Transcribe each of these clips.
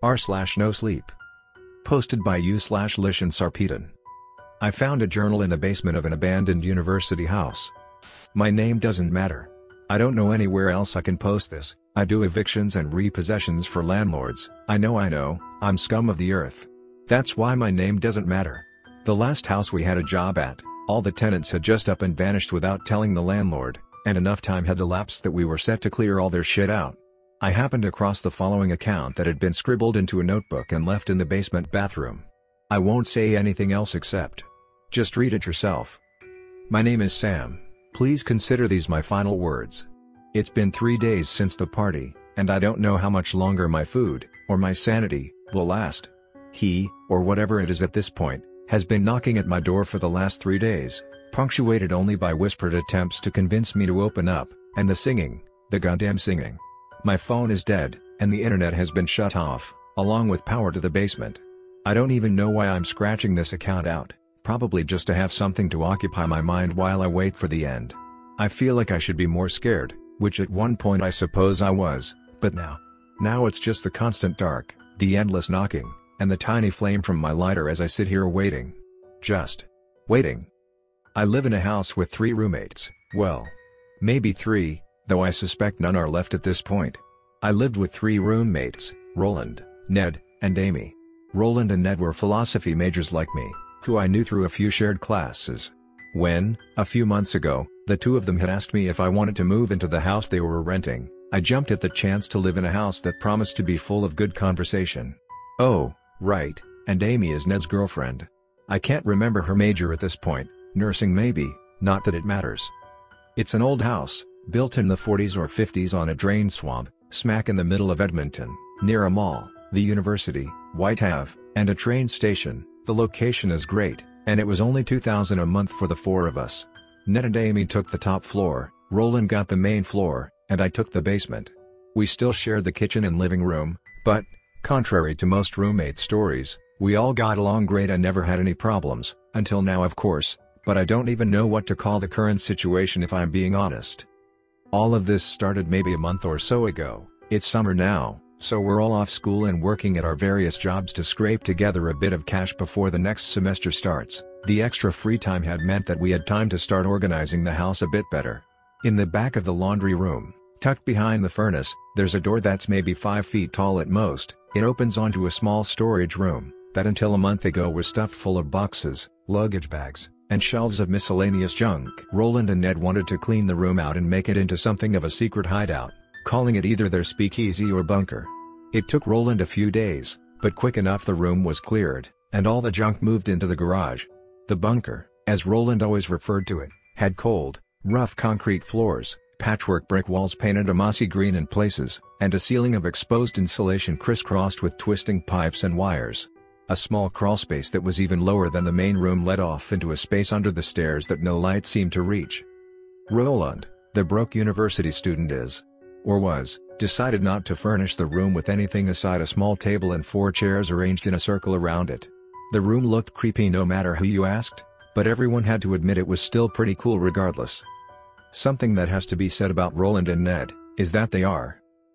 r/NoSleep. Posted by u/Lycian-Sarpedon. I found a journal in the basement of an abandoned university house. My name doesn't matter. I don't know anywhere else I can post this. I do evictions and repossessions for landlords. I know, I'm scum of the earth. That's why my name doesn't matter. The last house we had a job at, all the tenants had just up and vanished without telling the landlord, and enough time had elapsed that we were set to clear all their shit out. I happened across the following account that had been scribbled into a notebook and left in the basement bathroom. I won't say anything else except. Just read it yourself. My name is Sam. Please consider these my final words. It's been 3 days since the party, and I don't know how much longer my food, or my sanity, will last. He, or whatever it is at this point, has been knocking at my door for the last 3 days, punctuated only by whispered attempts to convince me to open up, and the goddamn singing. My phone is dead, and the internet has been shut off, along with power to the basement. I don't even know why I'm scratching this account out, probably just to have something to occupy my mind while I wait for the end. I feel like I should be more scared, which at one point I suppose I was, but now it's just the constant dark, the endless knocking, and the tiny flame from my lighter as I sit here waiting. Just waiting. I live in a house with 3 roommates, well, maybe 3, though I suspect none are left at this point. I lived with 3 roommates, Roland, Ned, and Amy. Roland and Ned were philosophy majors like me, who I knew through a few shared classes. When, a few months ago, the 2 of them had asked me if I wanted to move into the house they were renting, I jumped at the chance to live in a house that promised to be full of good conversation. Oh, right, and Amy is Ned's girlfriend. I can't remember her major at this point, nursing maybe, not that it matters. It's an old house, built in the 40s or 50s on a drain swamp, smack in the middle of Edmonton, near a mall, the university, White Ave, and a train station. The location is great, and it was only $2,000 a month for the 4 of us. Ned and Amy took the top floor, Roland got the main floor, and I took the basement. We still shared the kitchen and living room, but, contrary to most roommate stories, we all got along great and never had any problems, until now of course, but I don't even know what to call the current situation if I'm being honest. All of this started maybe a month or so ago. It's summer now, so we're all off school and working at our various jobs to scrape together a bit of cash before the next semester starts. The extra free time had meant that we had time to start organizing the house a bit better. In the back of the laundry room, tucked behind the furnace, there's a door that's maybe 5 feet tall at most. It opens onto a small storage room, that until a month ago was stuffed full of boxes, luggage bags, and shelves of miscellaneous junk. Roland and Ned wanted to clean the room out and make it into something of a secret hideout, calling it either their speakeasy or bunker. It took Roland a few days, but quick enough the room was cleared, and all the junk moved into the garage. The bunker, as Roland always referred to it, had cold, rough concrete floors, patchwork brick walls painted a mossy green in places, and a ceiling of exposed insulation crisscrossed with twisting pipes and wires. A small crawlspace that was even lower than the main room led off into a space under the stairs that no light seemed to reach. Roland, the broke university student decided not to furnish the room with anything aside a small table and 4 chairs arranged in a circle around it. The room looked creepy no matter who you asked, but everyone had to admit it was still pretty cool regardless. Something that has to be said about Roland and Ned, is that they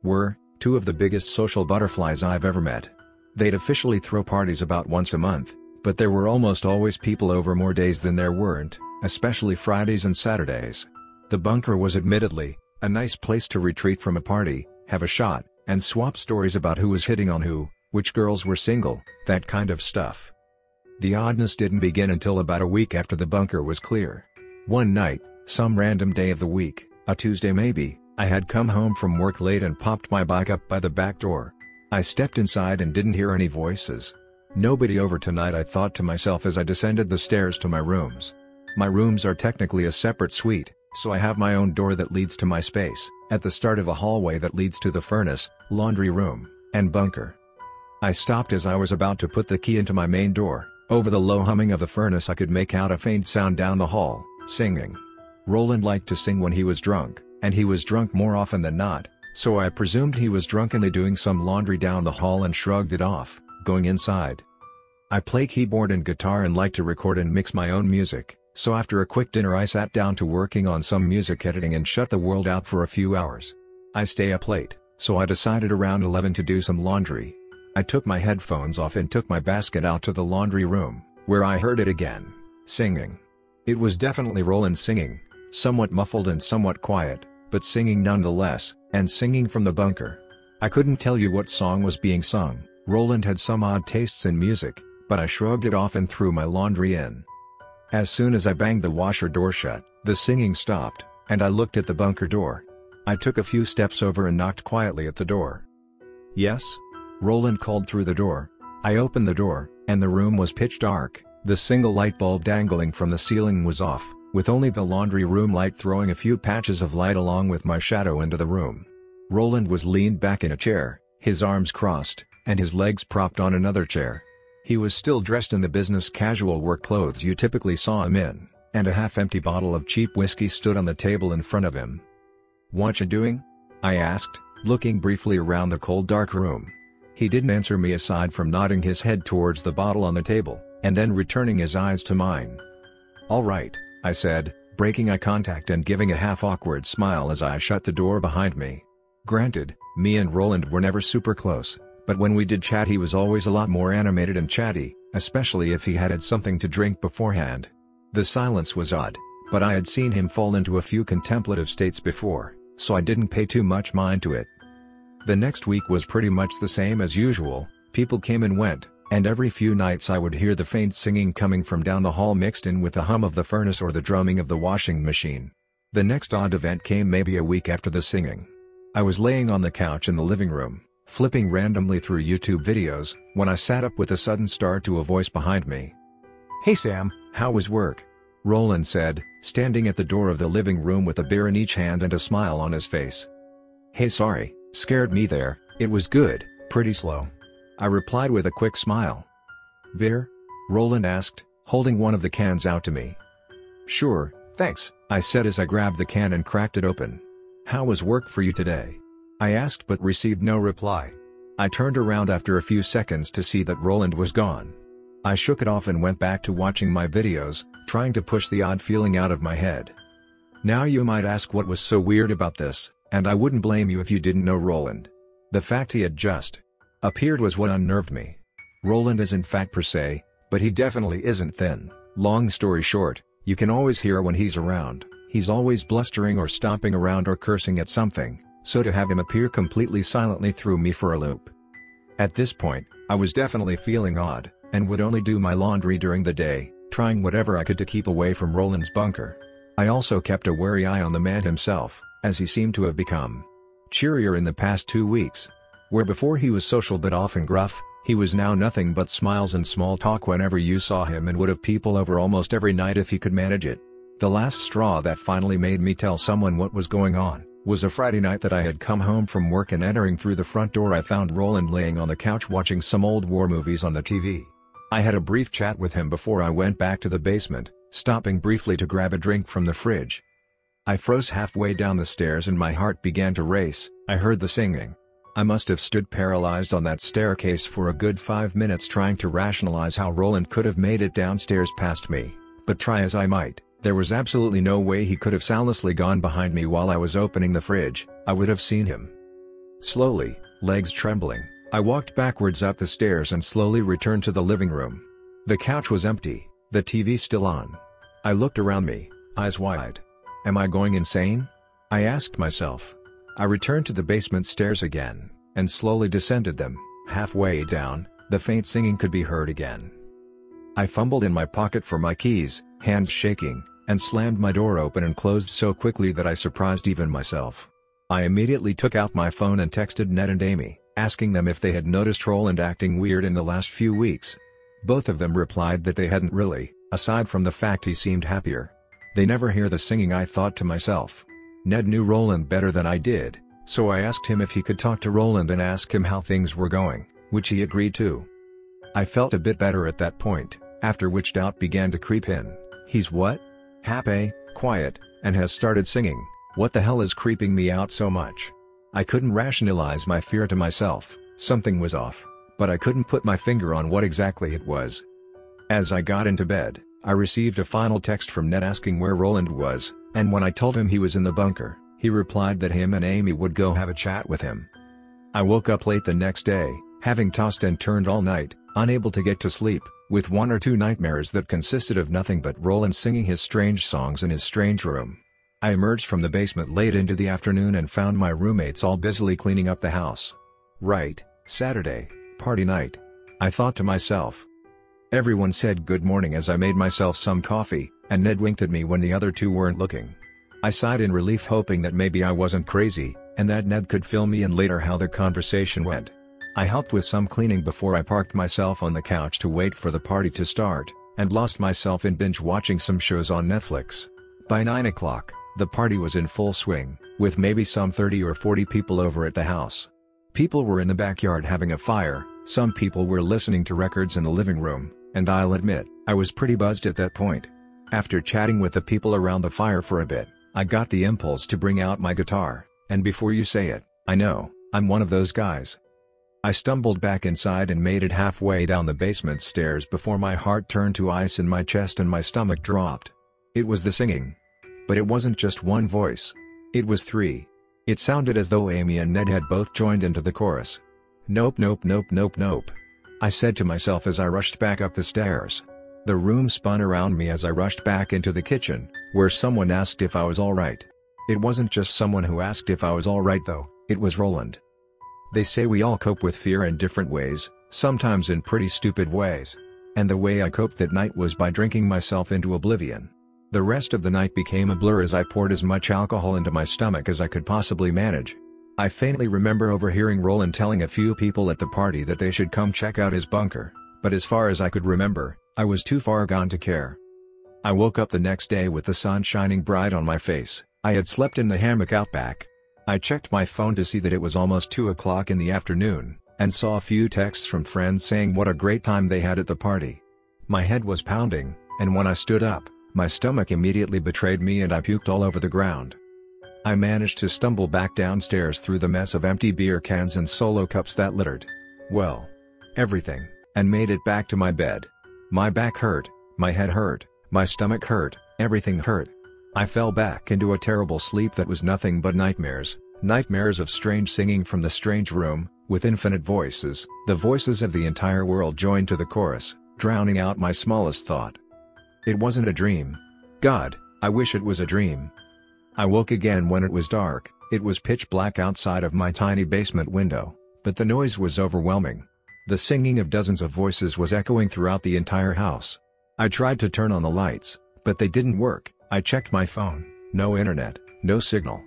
were 2 of the biggest social butterflies I've ever met. They'd officially throw parties about once a month, but there were almost always people over more days than there weren't, especially Fridays and Saturdays. The bunker was admittedly a nice place to retreat from a party, have a shot, and swap stories about who was hitting on who, which girls were single, that kind of stuff. The oddness didn't begin until about a week after the bunker was clear. One night, some random day of the week, a Tuesday maybe, I had come home from work late and popped my bike up by the back door. I stepped inside and didn't hear any voices. Nobody over tonight, I thought to myself as I descended the stairs to my rooms. My rooms are technically a separate suite, so I have my own door that leads to my space, at the start of a hallway that leads to the furnace, laundry room, and bunker. I stopped as I was about to put the key into my main door. Over the low humming of the furnace I could make out a faint sound down the hall, singing. Roland liked to sing when he was drunk, and he was drunk more often than not, so I presumed he was drunkenly doing some laundry down the hall and shrugged it off, going inside. I play keyboard and guitar and like to record and mix my own music, so after a quick dinner I sat down to working on some music editing and shut the world out for a few hours. I stay up late, so I decided around 11 to do some laundry. I took my headphones off and took my basket out to the laundry room, where I heard it again, singing. It was definitely Roland singing, somewhat muffled and somewhat quiet, but singing nonetheless, and singing from the bunker. I couldn't tell you what song was being sung. Roland had some odd tastes in music, but I shrugged it off and threw my laundry in. As soon as I banged the washer door shut, the singing stopped, and I looked at the bunker door. I took a few steps over and knocked quietly at the door. "Yes?" Roland called through the door. I opened the door, and the room was pitch dark. The single light bulb dangling from the ceiling was off, with only the laundry room light throwing a few patches of light along with my shadow into the room. Roland was leaned back in a chair, his arms crossed, and his legs propped on another chair. He was still dressed in the business casual work clothes you typically saw him in, and a half-empty bottle of cheap whiskey stood on the table in front of him. "What you doing?" I asked, looking briefly around the cold dark room. He didn't answer me aside from nodding his head towards the bottle on the table, and then returning his eyes to mine. "All right," I said, breaking eye contact and giving a half-awkward smile as I shut the door behind me. Granted, me and Roland were never super close, but when we did chat he was always a lot more animated and chatty, especially if he had something to drink beforehand. The silence was odd, but I had seen him fall into a few contemplative states before, so I didn't pay too much mind to it. The next week was pretty much the same as usual. People came and went, and every few nights I would hear the faint singing coming from down the hall mixed in with the hum of the furnace or the drumming of the washing machine. The next odd event came maybe a week after the singing. I was laying on the couch in the living room, flipping randomly through YouTube videos, when I sat up with a sudden start to a voice behind me. "Hey Sam, how was work?" Roland said, standing at the door of the living room with a beer in each hand and a smile on his face. "Hey, sorry, scared me there. It was good, pretty slow," I replied with a quick smile. "Beer?" Roland asked, holding one of the cans out to me. "Sure, thanks," I said as I grabbed the can and cracked it open. "How was work for you today?" I asked but received no reply. I turned around after a few seconds to see that Roland was gone. I shook it off and went back to watching my videos, trying to push the odd feeling out of my head. Now you might ask what was so weird about this, and I wouldn't blame you if you didn't know Roland. The fact he had just appeared was what unnerved me. Roland isn't fat per se, but he definitely isn't thin. Long story short, you can always hear when he's around. He's always blustering or stomping around or cursing at something, so to have him appear completely silently threw me for a loop. At this point, I was definitely feeling odd, and would only do my laundry during the day, trying whatever I could to keep away from Roland's bunker. I also kept a wary eye on the man himself, as he seemed to have become cheerier in the past 2 weeks. Where before he was social but often gruff, he was now nothing but smiles and small talk whenever you saw him and would have people over almost every night if he could manage it. The last straw that finally made me tell someone what was going on was a Friday night that I had come home from work, and entering through the front door I found Roland laying on the couch watching some old war movies on the TV. I had a brief chat with him before I went back to the basement, stopping briefly to grab a drink from the fridge. I froze halfway down the stairs and my heart began to race. I heard the singing. I must have stood paralyzed on that staircase for a good 5 minutes trying to rationalize how Roland could have made it downstairs past me, but try as I might, there was absolutely no way he could have soundlessly gone behind me while I was opening the fridge. I would have seen him. Slowly, legs trembling, I walked backwards up the stairs and slowly returned to the living room. The couch was empty, the TV still on. I looked around me, eyes wide. Am I going insane? I asked myself. I returned to the basement stairs again, and slowly descended them. Halfway down, the faint singing could be heard again. I fumbled in my pocket for my keys, hands shaking, and slammed my door open and closed so quickly that I surprised even myself. I immediately took out my phone and texted Ned and Amy, asking them if they had noticed Roland acting weird in the last few weeks. Both of them replied that they hadn't really, aside from the fact he seemed happier. They never hear the singing, I thought to myself. Ned knew Roland better than I did, so I asked him if he could talk to Roland and ask him how things were going, which he agreed to. I felt a bit better at that point, after which doubt began to creep in. He's what? Happy, quiet, and has started singing. What the hell is creeping me out so much? I couldn't rationalize my fear to myself. Something was off, but I couldn't put my finger on what exactly it was. As I got into bed, I received a final text from Ned asking where Roland was, and when I told him he was in the bunker, he replied that him and Amy would go have a chat with him. I woke up late the next day, Having tossed and turned all night, unable to get to sleep, with one or two nightmares that consisted of nothing but Roland singing his strange songs in his strange room. I emerged from the basement late into the afternoon and found my roommates all busily cleaning up the house. Right, Saturday, party night. I thought to myself. Everyone said good morning as I made myself some coffee, and Ned winked at me when the other two weren't looking. I sighed in relief, hoping that maybe I wasn't crazy, and that Ned could fill me in later how the conversation went. I helped with some cleaning before I parked myself on the couch to wait for the party to start, and lost myself in binge watching some shows on Netflix. By 9 o'clock, the party was in full swing, with maybe some 30 or 40 people over at the house. People were in the backyard having a fire, some people were listening to records in the living room, and I'll admit, I was pretty buzzed at that point. After chatting with the people around the fire for a bit, I got the impulse to bring out my guitar, and before you say it, I know, I'm one of those guys. I stumbled back inside and made it halfway down the basement stairs before my heart turned to ice in my chest and my stomach dropped. It was the singing. But it wasn't just one voice. It was three. It sounded as though Amy and Ned had both joined into the chorus. Nope, nope, nope, nope, nope. I said to myself as I rushed back up the stairs. The room spun around me as I rushed back into the kitchen, where someone asked if I was alright. It wasn't just someone who asked if I was alright though, it was Roland. They say we all cope with fear in different ways, sometimes in pretty stupid ways. And the way I coped that night was by drinking myself into oblivion. The rest of the night became a blur as I poured as much alcohol into my stomach as I could possibly manage. I faintly remember overhearing Roland telling a few people at the party that they should come check out his bunker, but as far as I could remember, I was too far gone to care. I woke up the next day with the sun shining bright on my face. I had slept in the hammock out back. I checked my phone to see that it was almost 2 o'clock in the afternoon, and saw a few texts from friends saying what a great time they had at the party. My head was pounding, and when I stood up, my stomach immediately betrayed me and I puked all over the ground. I managed to stumble back downstairs through the mess of empty beer cans and solo cups that littered, well, everything, and made it back to my bed. My back hurt, my head hurt, my stomach hurt, everything hurt. I fell back into a terrible sleep that was nothing but nightmares, nightmares of strange singing from the strange room, with infinite voices, the voices of the entire world joined to the chorus, drowning out my smallest thought. It wasn't a dream. God, I wish it was a dream. I woke again when it was dark. It was pitch black outside of my tiny basement window, but the noise was overwhelming. The singing of dozens of voices was echoing throughout the entire house. I tried to turn on the lights, but they didn't work. I checked my phone, no internet, no signal.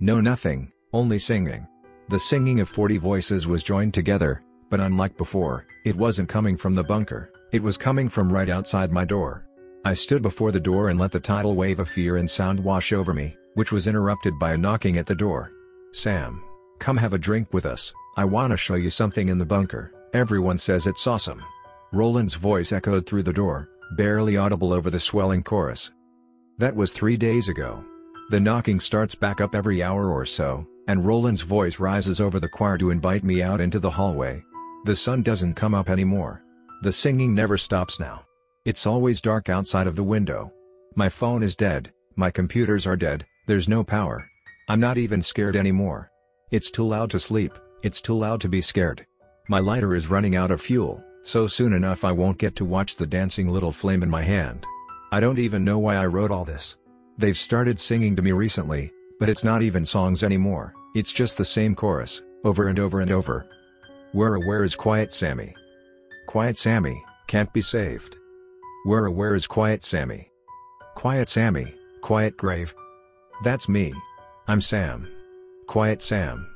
No nothing, only singing. The singing of 40 voices was joined together, but unlike before, it wasn't coming from the bunker, it was coming from right outside my door. I stood before the door and let the tidal wave of fear and sound wash over me, which was interrupted by a knocking at the door. Sam, come have a drink with us, I wanna show you something in the bunker, everyone says it's awesome. Roland's voice echoed through the door, barely audible over the swelling chorus. That was 3 days ago. The knocking starts back up every hour or so, and Roland's voice rises over the choir to invite me out into the hallway. The sun doesn't come up anymore. The singing never stops now. It's always dark outside of the window. My phone is dead, my computers are dead, there's no power. I'm not even scared anymore. It's too loud to sleep, it's too loud to be scared. My lighter is running out of fuel, so soon enough I won't get to watch the dancing little flame in my hand. I don't even know why I wrote all this. They've started singing to me recently, but it's not even songs anymore, it's just the same chorus, over and over and over. Where is Quiet Sammy? Quiet Sammy, can't be saved. Where is Quiet Sammy? Quiet Sammy, quiet grave. That's me. I'm Sam. Quiet Sam.